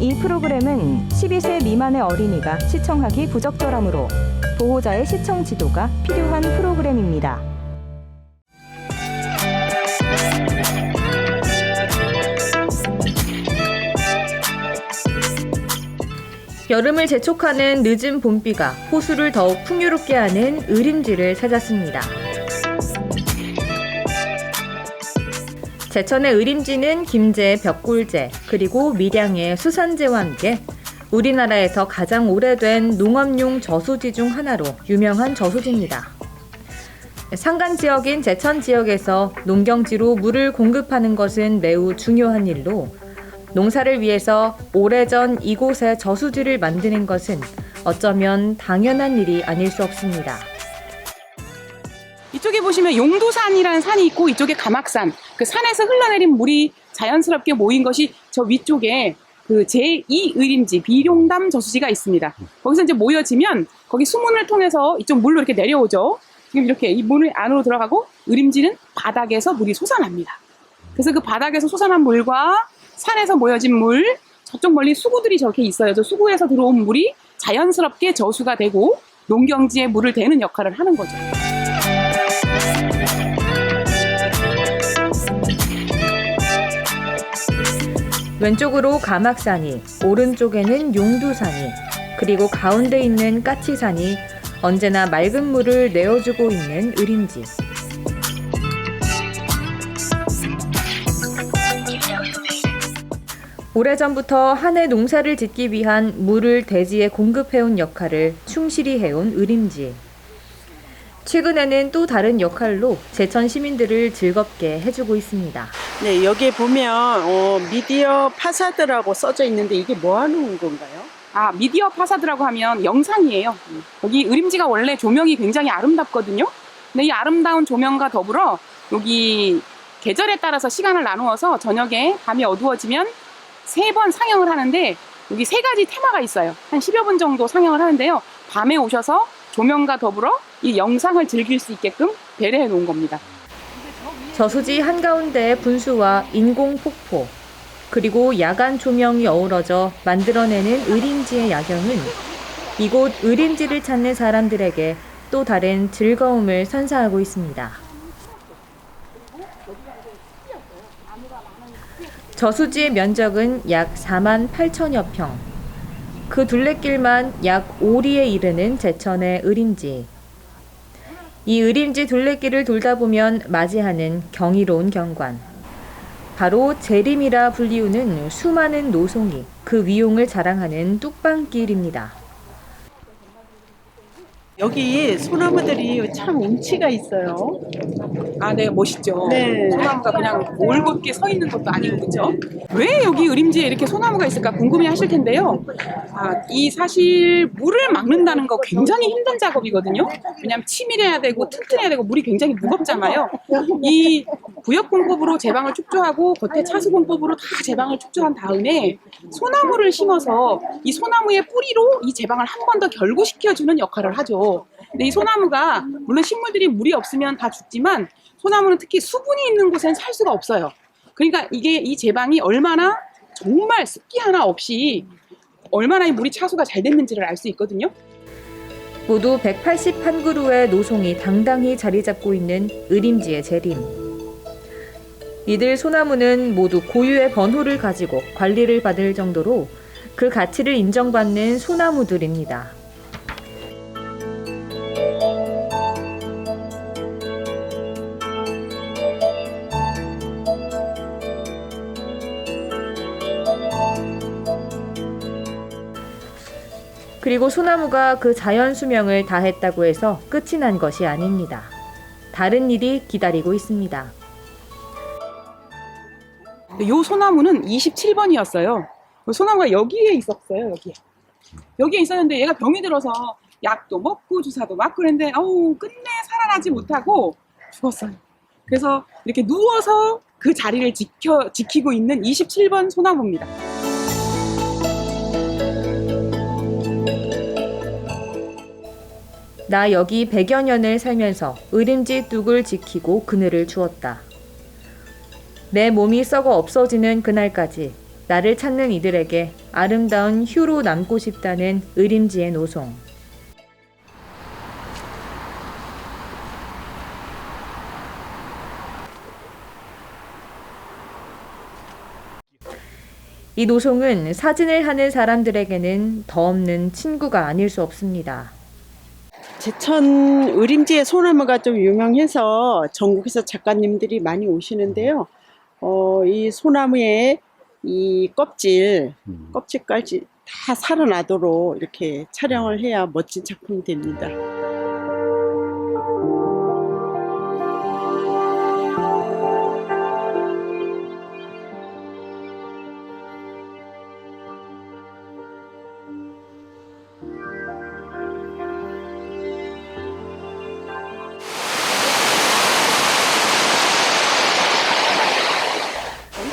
이 프로그램은 12세 미만의 어린이가 시청하기 부적절하므로 보호자의 시청 지도가 필요한 프로그램입니다. 여름을 재촉하는 늦은 봄비가 호수를 더욱 풍요롭게 하는 으림지를 찾았습니다. 제천의 으림지는 김제의 벽골제, 그리고 밀양의 수산제와 함께 우리나라에서 가장 오래된 농업용 저수지 중 하나로 유명한 저수지입니다. 산간 지역인 제천 지역에서 농경지로 물을 공급하는 것은 매우 중요한 일로 농사를 위해서 오래전 이곳에 저수지를 만드는 것은 어쩌면 당연한 일이 아닐 수 없습니다. 이쪽에 보시면 용두산이라는 산이 있고 이쪽에 가막산, 그 산에서 흘러내린 물이 자연스럽게 모인 것이 저 위쪽에 그 제2 의림지 비룡담 저수지가 있습니다. 거기서 이제 모여지면 거기 수문을 통해서 이쪽 물로 이렇게 내려오죠. 지금 이렇게 이 문을 안으로 들어가고 의림지는 바닥에서 물이 솟아납니다. 그래서 그 바닥에서 솟아난 물과 산에서 모여진 물, 저쪽 멀리 수구들이 저렇게 있어요. 저 수구에서 들어온 물이 자연스럽게 저수가 되고 농경지에 물을 대는 역할을 하는 거죠. 왼쪽으로 가막산이, 오른쪽에는 용두산이, 그리고 가운데 있는 까치산이 언제나 맑은 물을 내어주고 있는 으림지. 오래전부터 한해 농사를 짓기 위한 물을 대지에 공급해온 역할을 충실히 해온 으림지. 최근에는 또 다른 역할로 제천 시민들을 즐겁게 해주고 있습니다. 네, 여기에 보면 미디어 파사드라고 써져 있는데 이게 뭐 하는 건가요? 아, 미디어 파사드라고 하면 영상이에요. 여기 으림지가 원래 조명이 굉장히 아름답거든요. 근데 이 아름다운 조명과 더불어 여기 계절에 따라서 시간을 나누어서 저녁에 밤이 어두워지면 3번 상영을 하는데 여기 3가지 테마가 있어요. 한 10여 분 정도 상영을 하는데요. 밤에 오셔서 조명과 더불어 이 영상을 즐길 수 있게끔 배려해 놓은 겁니다. 저수지 한가운데의 분수와 인공폭포, 그리고 야간 조명이 어우러져 만들어내는 으림지의 야경은 이곳 으림지를 찾는 사람들에게 또 다른 즐거움을 선사하고 있습니다. 저수지의 면적은 약 4만 8천여 평. 그 둘레길만 약 5리에 이르는 제천의 으림지. 이 으림지 둘레길을 돌다 보면 맞이하는 경이로운 경관. 바로 재림이라 불리우는 수많은 노송이, 그 위용을 자랑하는 뚝방길입니다. 여기 소나무들이 참 운치가 있어요. 아, 네, 멋있죠. 네. 소나무가 그냥 올곧게 서 있는 것도 아니고, 그렇죠? 왜 여기 으림지에 이렇게 소나무가 있을까 궁금해 하실 텐데요. 이 사실 물을 막는다는 거 굉장히 힘든 작업이거든요. 왜냐하면 치밀해야 되고 튼튼해야 되고 물이 굉장히 무겁잖아요. 이 구역공법으로 제방을 축조하고 겉에 차수공법으로 다 제방을 축조한 다음에 소나무를 심어서 이 소나무의 뿌리로 이 제방을 한 번 더 결구시켜주는 역할을 하죠. 근데 이 소나무가 물론 식물들이 물이 없으면 다 죽지만 소나무는 특히 수분이 있는 곳엔 살 수가 없어요. 그러니까 이게 이 제방이 얼마나 정말 습기 하나 없이 얼마나 이 물이 차수가 잘 됐는지를 알 수 있거든요. 모두 181그루의 노송이 당당히 자리 잡고 있는 으림지의 재림. 이들 소나무는 모두 고유의 번호를 가지고 관리를 받을 정도로 그 가치를 인정받는 소나무들입니다. 그리고 소나무가 그 자연 수명을 다했다고 해서 끝이 난 것이 아닙니다. 다른 일이 기다리고 있습니다. 이 소나무는 27번이었어요. 소나무가 여기에 있었어요. 여기에 있었는데 얘가 병이 들어서 약도 먹고 주사도 맞고 그랬는데 끝내 살아나지 못하고 죽었어요. 그래서 이렇게 누워서 그 자리를 지키고 있는 27번 소나무입니다. 나 여기 100여 년을 살면서 으림지 뚝을 지키고 그늘을 주었다. 내 몸이 썩어 없어지는 그날까지 나를 찾는 이들에게 아름다운 휴로 남고 싶다는 의림지의 노송. 이 노송은 사진을 하는 사람들에게는 더 없는 친구가 아닐 수 없습니다. 제천 의림지의 소나무가 좀 유명해서 전국에서 작가님들이 많이 오시는데요. 이 소나무의 이 껍질까지 다 살아나도록 이렇게 촬영을 해야 멋진 작품이 됩니다.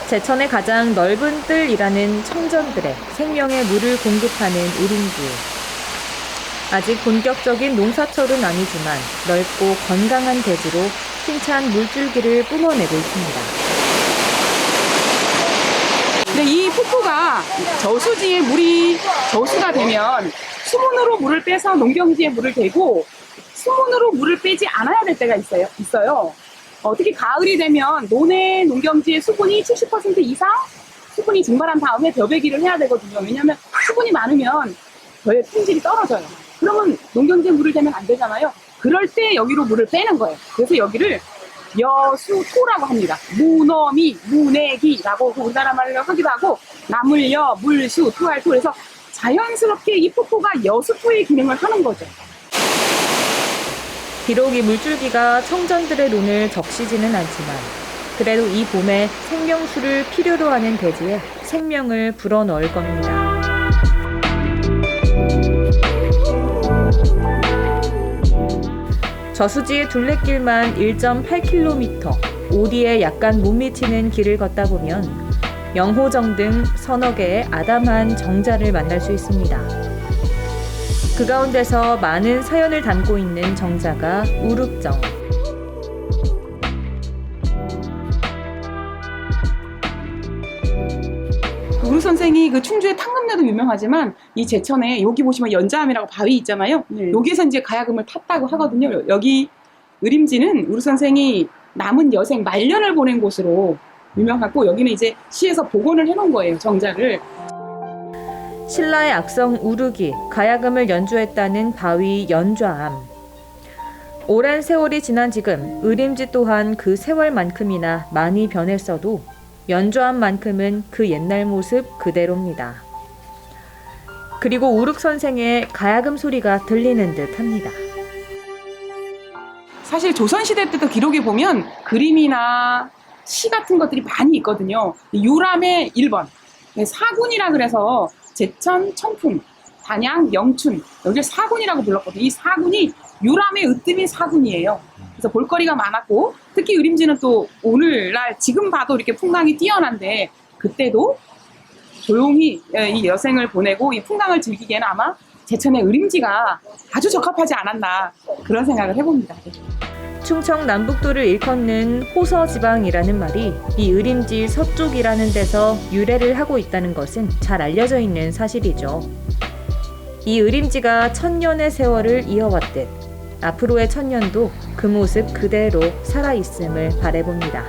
제천의 가장 넓은 뜰이라는 청전들의 생명의 물을 공급하는 의림지. 아직 본격적인 농사철은 아니지만 넓고 건강한 대지로 힘찬 물줄기를 뿜어내고 있습니다. 근데 이 폭포가 저수지에 물이 저수가 되면 수문으로 물을 빼서 농경지에 물을 대고 수문으로 물을 빼지 않아야 될 때가 있어요. 특히 가을이 되면 논의 농경지의 수분이 70% 이상 수분이 증발한 다음에 벼베기를 해야 되거든요. 왜냐하면 수분이 많으면 벼의 품질이 떨어져요. 그러면 농경지에 물을 대면 안 되잖아요. 그럴 때 여기로 물을 빼는 거예요. 그래서 여기를 여수토라고 합니다. 무너미, 무내기라고 우리나라 말로 하기도 하고 나물여, 물수, 토할 토. 그래서 자연스럽게 이 폭포가 여수토의 기능을 하는 거죠. 비록 이 물줄기가 청전들의 논을 적시지는 않지만 그래도 이 봄에 생명수를 필요로 하는 대지에 생명을 불어넣을 겁니다. 저수지의 둘레길만 1.8km, 오디에 약간 못 미치는 길을 걷다 보면 영호정 등 서너 개의 아담한 정자를 만날 수 있습니다. 그 가운데서 많은 사연을 담고 있는 정자가 우륵정. 우루 선생이 그 충주의 탕금내도 유명하지만 이 제천에 여기 보시면 연자암이라고 바위 있잖아요. 네. 여기에서 이제 가야금을 탔다고 하거든요. 여기 의림지는 우루 선생이 남은 여생 말년을 보낸 곳으로 유명하고 여기는 이제 시에서 복원을 해놓은 거예요. 정자를. 신라의 악성 우르기, 가야금을 연주했다는 바위 연좌암. 오랜 세월이 지난 지금 의림지 또한 그 세월만큼이나 많이 변했어도 연좌암만큼은 그 옛날 모습 그대로입니다. 그리고 우륵 선생의 가야금 소리가 들리는 듯합니다. 사실 조선시대 때도 기록에 보면 그림이나 시 같은 것들이 많이 있거든요. 유람의 1번, 사군이라 그래서 제천, 청풍, 단양, 영춘 여기를 사군이라고 불렀거든요. 이 사군이 유람의 으뜸인 사군이에요. 그래서 볼거리가 많았고 특히 의림지는 또 오늘날 지금 봐도 이렇게 풍광이 뛰어난데 그때도 조용히 이 여생을 보내고 이 풍광을 즐기기에는 아마 제천의 의림지가 아주 적합하지 않았나 그런 생각을 해봅니다. 충청 남북도를 일컫는 호서지방이라는 말이 이 의림지 서쪽이라는 데서 유래를 하고 있다는 것은 잘 알려져 있는 사실이죠. 이 의림지가 천년의 세월을 이어왔듯 앞으로의 천년도 그 모습 그대로 살아있음을 바라봅니다.